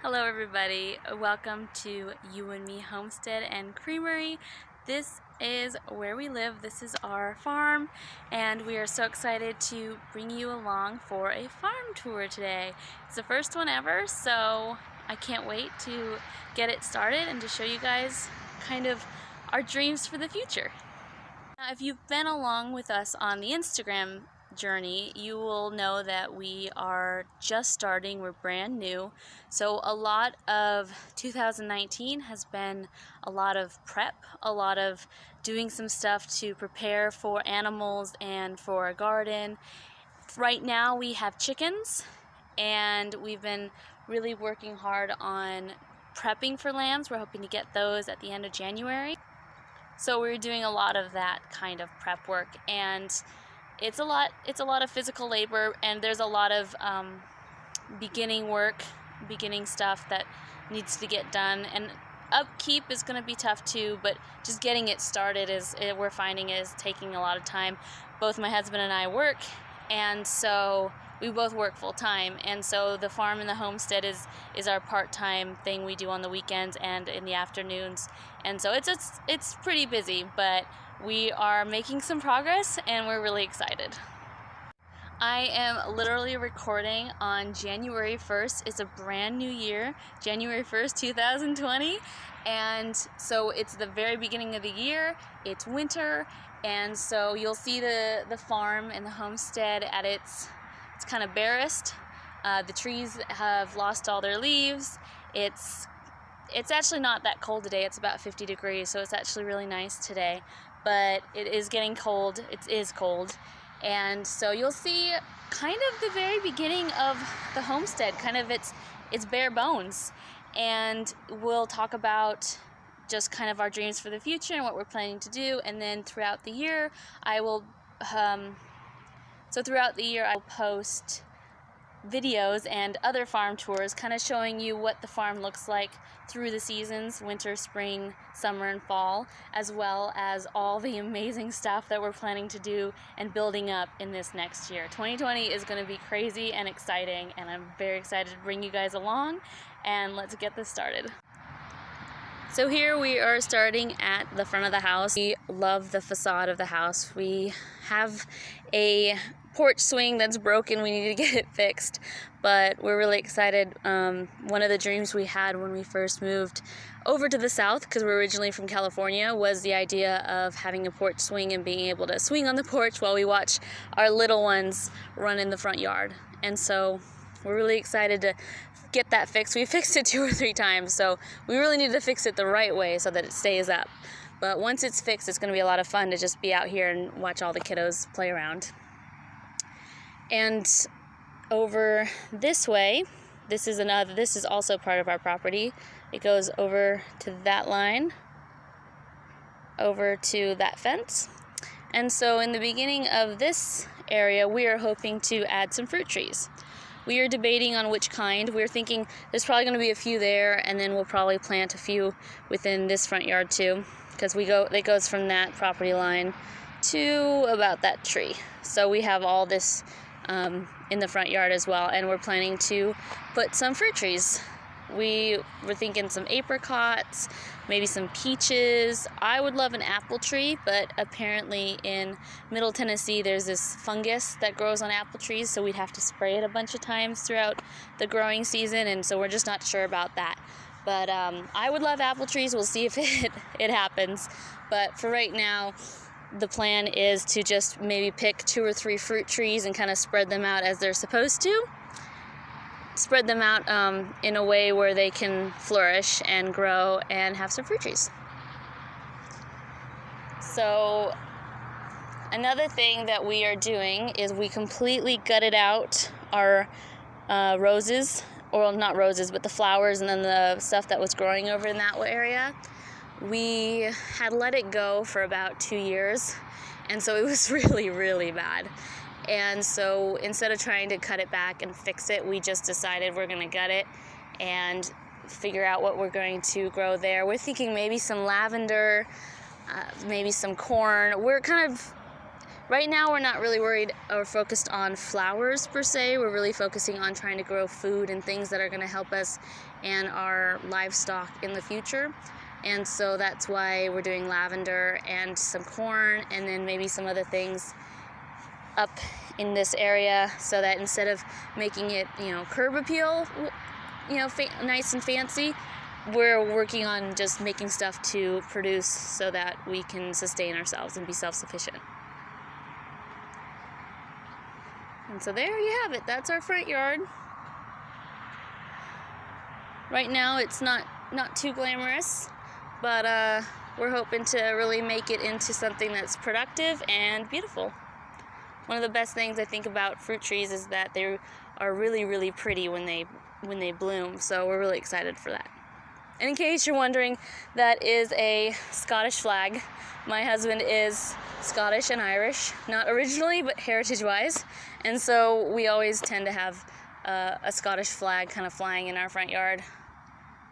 Hello everybody, welcome to Ewe&Me Homestead and Creamery. This is where we live, this is our farm, and we are so excited to bring you along for a farm tour today. It's the first one ever, so I can't wait to get it started and to show you guys kind of our dreams for the future. Now, if you've been along with us on the Instagram journey, you will know that we are just starting, we're brand new. So a lot of 2019 has been a lot of prep, a lot of doing some stuff to prepare for animals and for a garden. Right now we have chickens, and we've been really working hard on prepping for lambs. We're hoping to get those at the end of January. So we're doing a lot of that kind of prep work, and it's a lot of physical labor, and there's a lot of beginning stuff that needs to get done, and upkeep is going to be tough too, but just getting it started we're finding is taking a lot of time. Both my husband and I work, and so we both work full time, and so the farm and the homestead is our part-time thing we do on the weekends and in the afternoons, and so it's pretty busy, but we are making some progress and we're really excited. I am literally recording on January 1st. It's a brand new year, January 1st, 2020, and so it's the very beginning of the year. It's winter, and so you'll see the farm and the homestead at it's kind of barest. The trees have lost all their leaves. It's actually not that cold today. It's about 50 degrees, so it's actually really nice today. But it is getting cold. It is cold. And so you'll see kind of the very beginning of the homestead, kind of its bare bones. And we'll talk about just kind of our dreams for the future and what we're planning to do. And then throughout the year, I will post videos and other farm tours, kind of showing you what the farm looks like through the seasons, winter, spring, summer, and fall, as well as all the amazing stuff that we're planning to do and building up in this next year. 2020 is going to be crazy and exciting, and I'm very excited to bring you guys along, and let's get this started. So here we are starting at the front of the house. We love the facade of the house. We have a porch swing that's broken. We need to get it fixed, but we're really excited. One of the dreams we had when we first moved over to the south, because we're originally from California, was the idea of having a porch swing and being able to swing on the porch while we watch our little ones run in the front yard. And so we're really excited to get that fixed. We fixed it 2 or 3 times, so we really need to fix it the right way so that it stays up. But once it's fixed, it's going to be a lot of fun to just be out here and watch all the kiddos play around. And over this way, this is also part of our property. It goes over to that line, over to that fence. And so in the beginning of this area, we are hoping to add some fruit trees. We are debating on which kind. We're thinking there's probably going to be a few there, and then we'll probably plant a few within this front yard too, because it goes from that property line to about that tree. So we have all this in the front yard as well, and we're planning to put some fruit trees. We were thinking some apricots, maybe some peaches. I would love an apple tree, but apparently in Middle Tennessee there's this fungus that grows on apple trees, so we'd have to spray it a bunch of times throughout the growing season, and so we're just not sure about that. But I would love apple trees. We'll see if it happens. But for right now, the plan is to just maybe pick 2 or 3 fruit trees and kind of spread them out as they're supposed to. Spread them out in a way where they can flourish and grow and have some fruit trees. So another thing that we are doing is we completely gutted out our roses, or not roses, but the flowers and then the stuff that was growing over in that area. We had let it go for about 2 years, and so it was really, really bad. And so instead of trying to cut it back and fix it, we just decided we're going to gut it and figure out what we're going to grow there. We're thinking maybe some lavender, maybe some corn. Right now we're not really worried or focused on flowers per se. We're really focusing on trying to grow food and things that are going to help us and our livestock in the future. And so that's why we're doing lavender and some corn and then maybe some other things up in this area, so that instead of making it, curb appeal, nice and fancy, we're working on just making stuff to produce so that we can sustain ourselves and be self-sufficient. And so there you have it. That's our front yard. Right now it's not too glamorous, but we're hoping to really make it into something that's productive and beautiful. One of the best things I think about fruit trees is that they are really, really pretty when they bloom, so we're really excited for that. And in case you're wondering, that is a Scottish flag. My husband is Scottish and Irish, not originally, but heritage-wise, and so we always tend to have a Scottish flag kind of flying in our front yard.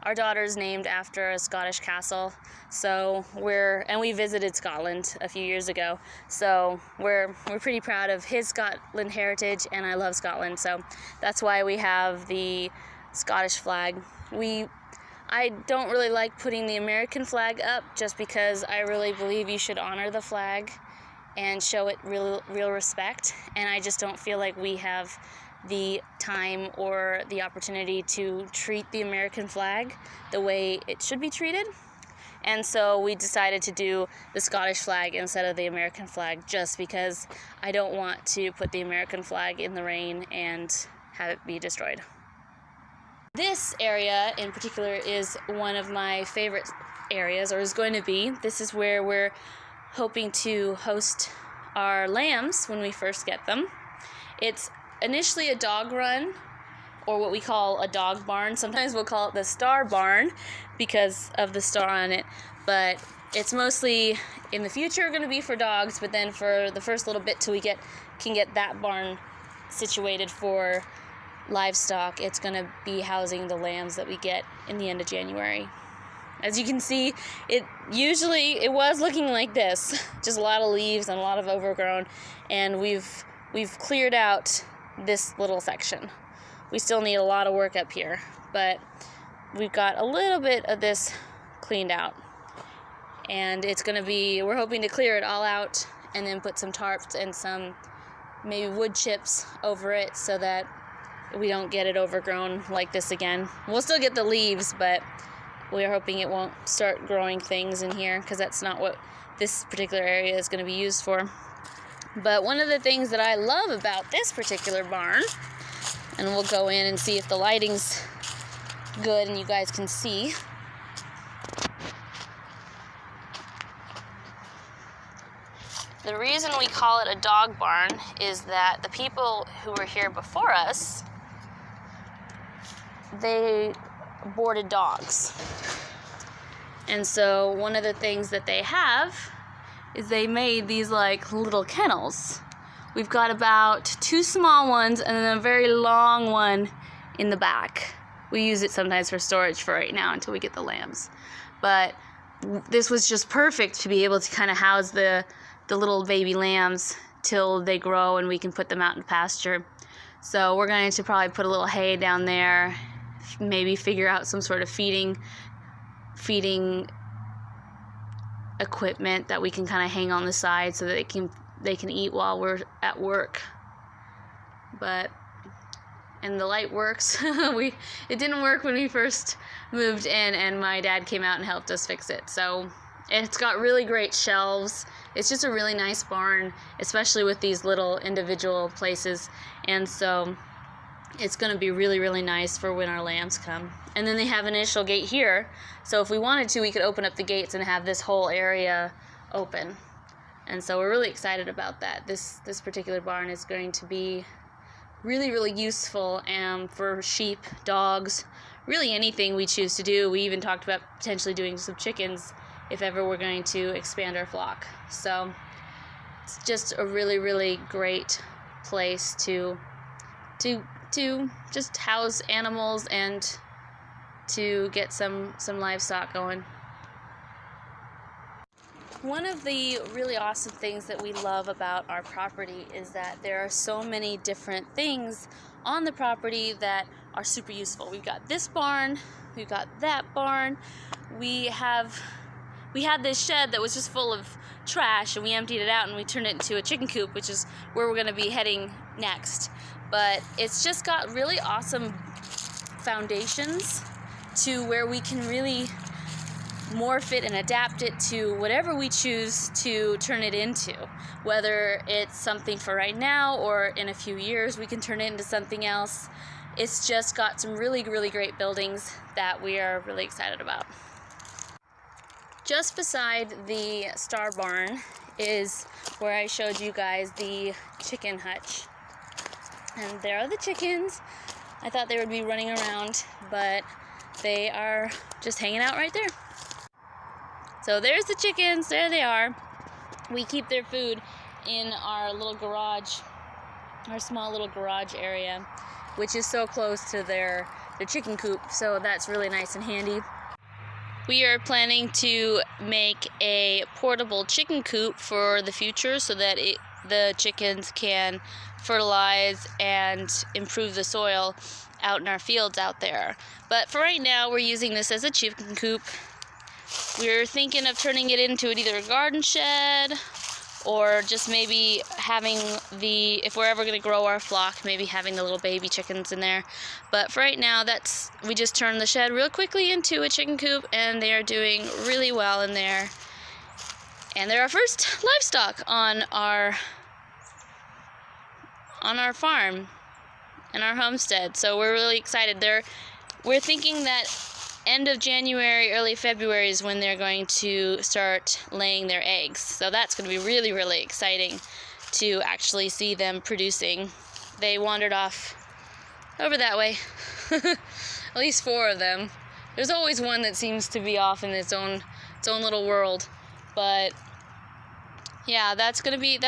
Our daughter's named after a Scottish castle, so we visited Scotland a few years ago, so we're pretty proud of his Scotland heritage, and I love Scotland, so that's why we have the Scottish flag. I don't really like putting the American flag up just because I really believe you should honor the flag and show it real respect, and I just don't feel like we have the time or the opportunity to treat the American flag the way it should be treated. And so we decided to do the Scottish flag instead of the American flag, just because I don't want to put the American flag in the rain and have it be destroyed. This area in particular is one of my favorite areas, or is going to be. This is where we're hoping to host our lambs when we first get them. It's initially a dog run, or what we call a dog barn. Sometimes we'll call it the star barn because of the star on it, but it's mostly in the future going to be for dogs, but then for the first little bit till we can get that barn situated for livestock, it's going to be housing the lambs that we get in the end of January. As you can see, it was looking like this, just a lot of leaves and a lot of overgrown, and we've cleared out this little section. We still need a lot of work up here, but we've got a little bit of this cleaned out, and we're hoping to clear it all out and then put some tarps and some maybe wood chips over it so that we don't get it overgrown like this again. We'll still get the leaves, but we're hoping it won't start growing things in here, because that's not what this particular area is going to be used for. But one of the things that I love about this particular barn, and we'll go in and see if the lighting's good and you guys can see. The reason we call it a dog barn is that the people who were here before us, they boarded dogs. And so one of the things that they have is they made these like little kennels. We've got about 2 small ones and then a very long one in the back. We use it sometimes for storage for right now until we get the lambs. But this was just perfect to be able to kind of house the little baby lambs till they grow and we can put them out in pasture. So we're going to probably put a little hay down there, maybe figure out some sort of feeding equipment that we can kind of hang on the side so that they can eat while we're at work. And the light works. It didn't work when we first moved in, and my dad came out and helped us fix it. So it's got really great shelves. It's just a really nice barn, especially with these little individual places. And so it's going to be really, really nice for when our lambs come. And then they have an initial gate here, so if we wanted to, we could open up the gates and have this whole area open. And so we're really excited about that. This particular barn is going to be really, really useful for sheep, dogs, really anything we choose to do. We even talked about potentially doing some chickens if ever we're going to expand our flock. So it's just a really, really great place to just house animals and to get some livestock going. one of the really awesome things that we love about our property is that there are so many different things on the property that are super useful. We've got this barn, we've got that barn, we had this shed that was just full of trash, and we emptied it out and we turned it into a chicken coop, which is where we're going to be heading next. But it's just got really awesome foundations to where we can really morph it and adapt it to whatever we choose to turn it into. Whether it's something for right now or in a few years we can turn it into something else. It's just got some really, really great buildings that we are really excited about. Just beside the Star Barn is where I showed you guys the chicken hutch. And there are the chickens. I thought they would be running around, but they are just hanging out right there. So there's the chickens, there they are. We keep their food in our little garage, our small little garage area, which is so close to their chicken coop, so that's really nice and handy. We are planning to make a portable chicken coop for the future so that the chickens can fertilize and improve the soil out in our fields out there. But for right now, we're using this as a chicken coop. We're thinking of turning it into either a garden shed or just maybe having if we're ever going to grow our flock, maybe having the little baby chickens in there. But for right now, we just turned the shed real quickly into a chicken coop, and they are doing really well in there. And they're our first livestock on our farm and our homestead, so we're really excited. We're thinking that end of January, early February is when they're going to start laying their eggs. So that's going to be really, really exciting to actually see them producing. They wandered off over that way. At least 4 of them. There's always one that seems to be off in its own little world. But yeah, that's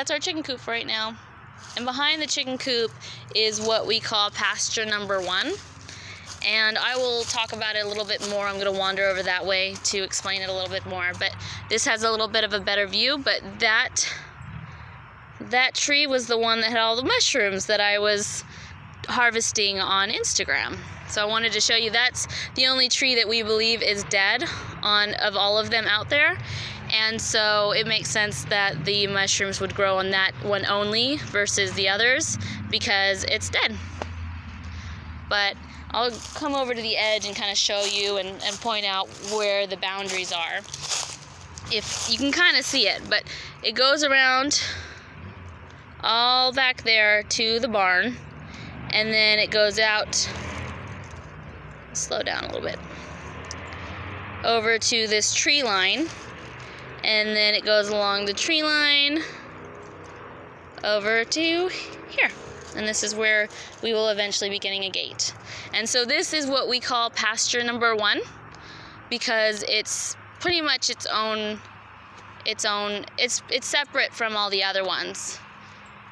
our chicken coop for right now. And behind the chicken coop is what we call pasture number 1. And I will talk about it a little bit more. I'm going to wander over that way to explain it a little bit more. But this has a little bit of a better view. But that tree was the one that had all the mushrooms that I was harvesting on Instagram. So I wanted to show you that's the only tree that we believe is dead of all of them out there. And so it makes sense that the mushrooms would grow on that one only versus the others because it's dead. But I'll come over to the edge and kind of show you and point out where the boundaries are. If you can kind of see it, but it goes around all back there to the barn, and then it goes out, slow down a little bit, over to this tree line, and then it goes along the tree line over to here. And this is where we will eventually be getting a gate. And so this is what we call pasture number 1 because it's pretty much it's separate from all the other ones.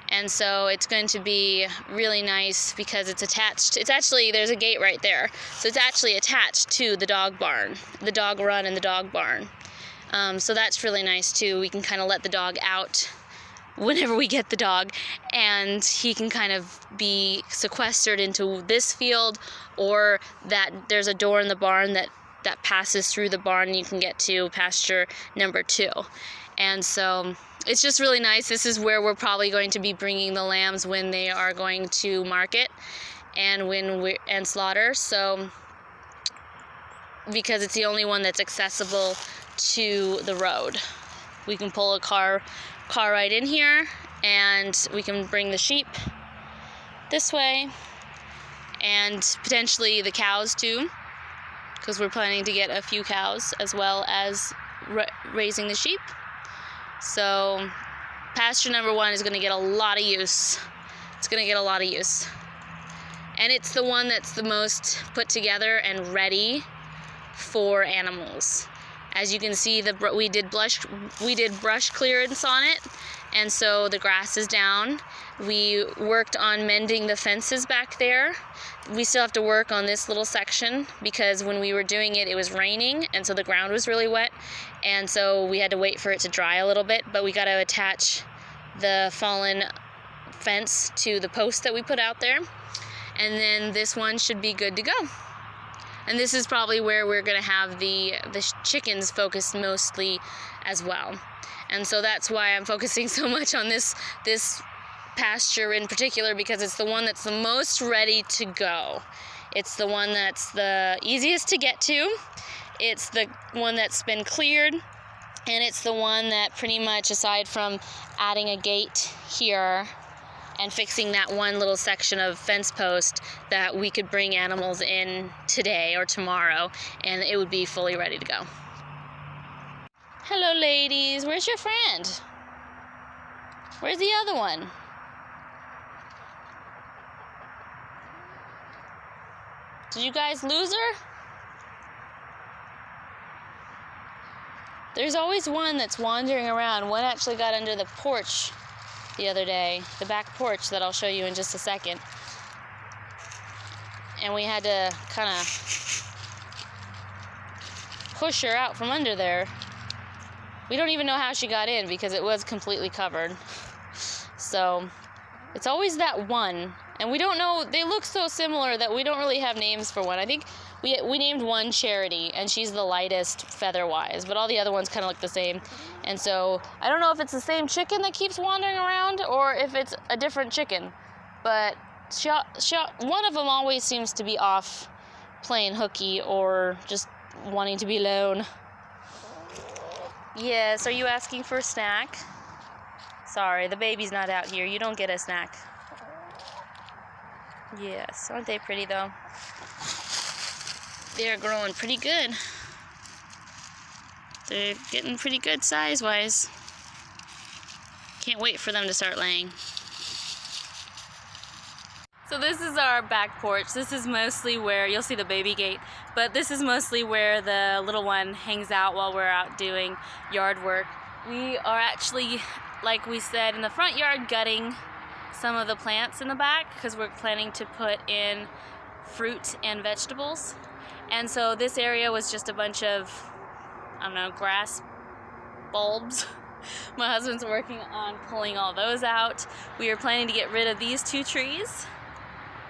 And so it's going to be really nice because it's attached. There's a gate right there. So it's actually attached to the dog barn, the dog run and the dog barn. So that's really nice too. We can kind of let the dog out whenever we get the dog, and he can kind of be sequestered into this field, or that there's a door in the barn that passes through the barn and you can get to pasture number 2. And so it's just really nice. This is where we're probably going to be bringing the lambs when they are going to market and slaughter. So because it's the only one that's accessible to the road, we can pull a car right in here, and we can bring the sheep this way, and potentially the cows too, because we're planning to get a few cows as well as raising the sheep. So pasture number 1 is going to get a lot of use. It's going to get a lot of use, and it's the one that's the most put together and ready for animals. As you can see, we did brush clearance on it, and so the grass is down. We worked on mending the fences back there. We still have to work on this little section because when we were doing it, it was raining, and so the ground was really wet, and so we had to wait for it to dry a little bit, but we got to attach the fallen fence to the post that we put out there, and then this one should be good to go. And this is probably where we're going to have the chickens focused mostly as well. And so that's why I'm focusing so much on this pasture in particular, because it's the one that's the most ready to go. It's the one that's the easiest to get to. It's the one that's been cleared, and it's the one that pretty much, aside from adding a gate here and fixing that one little section of fence post, that we could bring animals in today or tomorrow and it would be fully ready to go. Hello ladies, where's your friend? Where's the other one? Did you guys lose her? There's always one that's wandering around. One actually got under the porch the other day, the back porch that I'll show you in just a second. And we had to kind of push her out from under there. We don't even know how she got in because it was completely covered. So it's always that one. And we don't know, they look so similar that we don't really have names for one. I think we named one Charity, and she's the lightest feather-wise, but all the other ones kind of look the same. And so I don't know if it's the same chicken that keeps wandering around or if it's a different chicken. But one of them always seems to be off playing hooky or just wanting to be alone. Yes, are you asking for a snack? Sorry, the baby's not out here. You don't get a snack. Yes, aren't they pretty though? They're growing pretty good. They're getting pretty good size-wise. Can't wait for them to start laying. So this is our back porch. This is mostly where, you'll see the baby gate, but this is mostly where the little one hangs out while we're out doing yard work. We are actually, like we said, in the front yard gutting some of the plants in the back because we're planning to put in fruit and vegetables. And so this area was just a bunch of, I don't know, grass bulbs. My husband's working on pulling all those out. We are planning to get rid of these 2 trees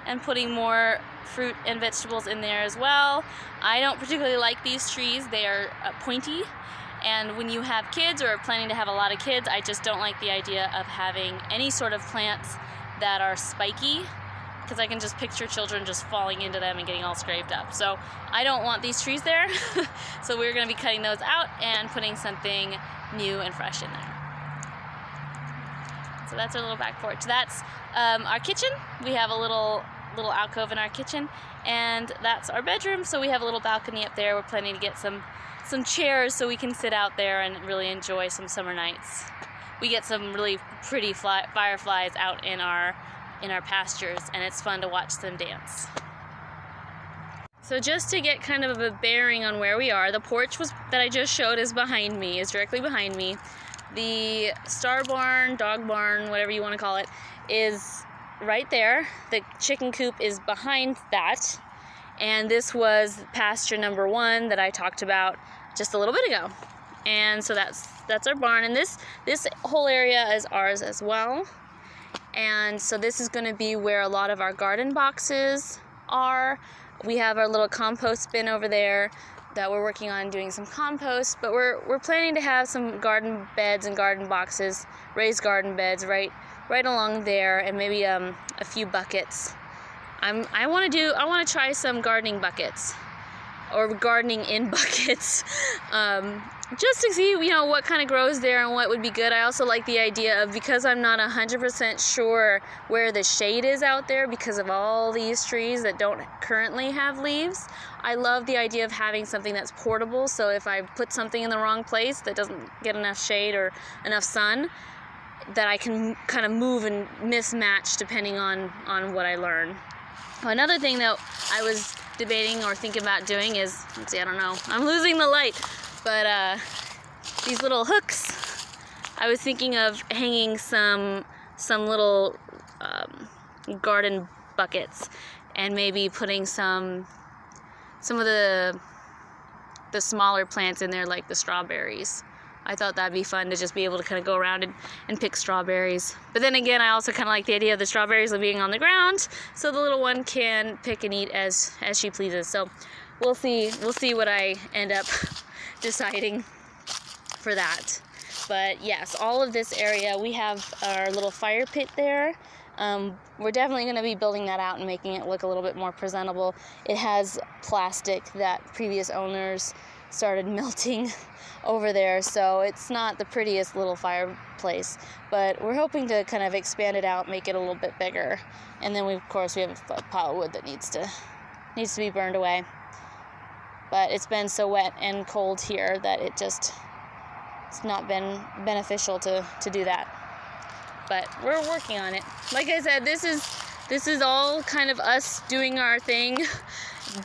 and putting more fruit and vegetables in there as well. I don't particularly like these trees. They are pointy. And when you have kids or are planning to have a lot of kids, I just don't like the idea of having any sort of plants that are spiky, because I can just picture children just falling into them and getting all scraped up. So I don't want these trees there. So we're going to be cutting those out and putting something new and fresh in there. So that's our little back porch. That's our kitchen. We have a little alcove in our kitchen, and that's our bedroom. So we have a little balcony up there. We're planning to get some chairs so we can sit out there and really enjoy some summer nights. We get some really pretty fireflies out in our pastures, and it's fun to watch them dance. So just to get kind of a bearing on where we are, the porch that I just showed is directly behind me. The star barn, dog barn, whatever you want to call it, is right there. The chicken coop is behind that. And this was pasture number 1 that I talked about just a little bit ago. And so that's our barn, and this whole area is ours as well. And so this is going to be where a lot of our garden boxes are. We have our little compost bin over there that we're working on doing some compost, but we're planning to have some garden beds and garden boxes, raised garden beds right along there, and maybe a few buckets. I want to try some gardening buckets, or gardening in buckets, just to see, what kind of grows there and what would be good. I also like the idea of, because I'm not 100% sure where the shade is out there because of all these trees that don't currently have leaves, I love the idea of having something that's portable, so if I put something in the wrong place that doesn't get enough shade or enough sun, that I can kind of move and mismatch depending on what I learn. Another thing that I was debating or thinking about doing is, let's see, I don't know, I'm losing the light, but these little hooks, I was thinking of hanging some little garden buckets and maybe putting some of the smaller plants in there, like the strawberries. I thought that'd be fun to just be able to kind of go around and pick strawberries. But then again, I also kind of like the idea of the strawberries being on the ground, so the little one can pick and eat as she pleases. So we'll see what I end up deciding for that. But yes, all of this area, we have our little fire pit there. We're definitely going to be building that out and making it look a little bit more presentable. It has plastic that previous owners started melting over there, so it's not the prettiest little fireplace, but we're hoping to kind of expand it out, make it a little bit bigger. And then of course we have a pile of wood that needs to be burned away. But it's been so wet and cold here that it's not been beneficial to do that. But we're working on it. Like I said, this is all kind of us doing our thing.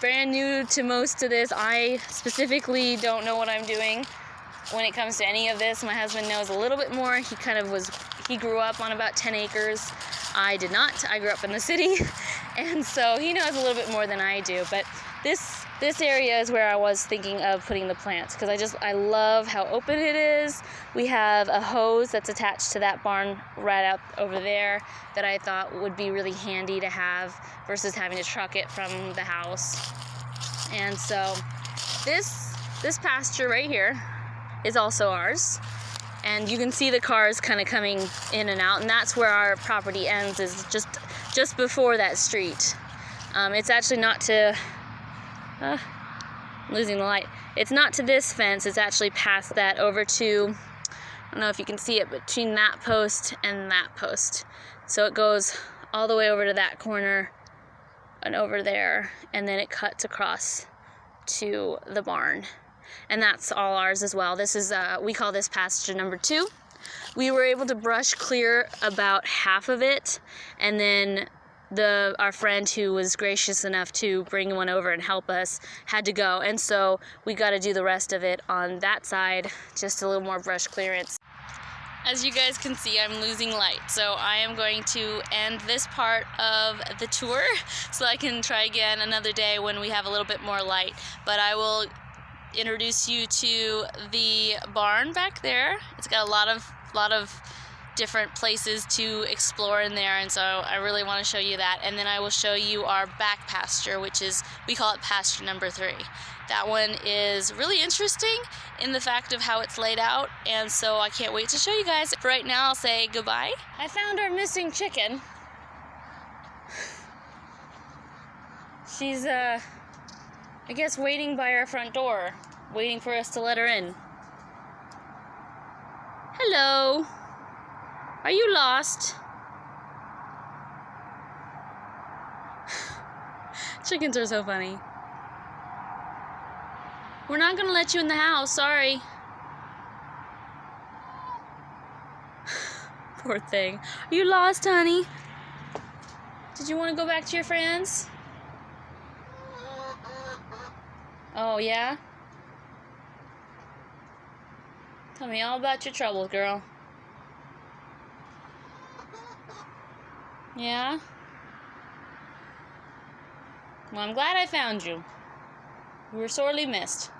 Brand new to most of this. I specifically don't know what I'm doing when it comes to any of this. My husband knows a little bit more. He grew up on about 10 acres. I did not. I grew up in the city, and so he knows a little bit more than I do. But this area is where I was thinking of putting the plants, because I love how open it is. We have a hose that's attached to that barn right out over there that I thought would be really handy to have versus having to truck it from the house. And so this pasture right here is also ours. And you can see the cars kind of coming in and out, and that's where our property ends, is just before that street. It's actually not to... I'm losing the light. It's not to this fence, it's actually past that over to, I don't know if you can see it, between that post and that post. So it goes all the way over to that corner and over there, and then it cuts across to the barn. And that's all ours as well. This is, we call this pasture number 2. We were able to brush clear about half of it, and then our friend who was gracious enough to bring one over and help us had to go, and so we got to do the rest of it on that side, just a little more brush clearance. As you guys can see, I'm losing light, so I am going to end this part of the tour so I can try again another day when we have a little bit more light. But I will introduce you to the barn back there. It's got a lot of different places to explore in there, and so I really want to show you that. And then I will show you our back pasture, which is, we call it pasture number 3. That one is really interesting in the fact of how it's laid out, and so I can't wait to show you guys. For right now, I'll say goodbye. I found our missing chicken. She's I guess waiting by our front door, waiting for us to let her in. Hello. Are you lost? Chickens are so funny. We're not gonna let you in the house, sorry. Poor thing. Are you lost, honey? Did you want to go back to your friends? Oh, yeah? Tell me all about your troubles, girl. Yeah? Well, I'm glad I found you. You were sorely missed.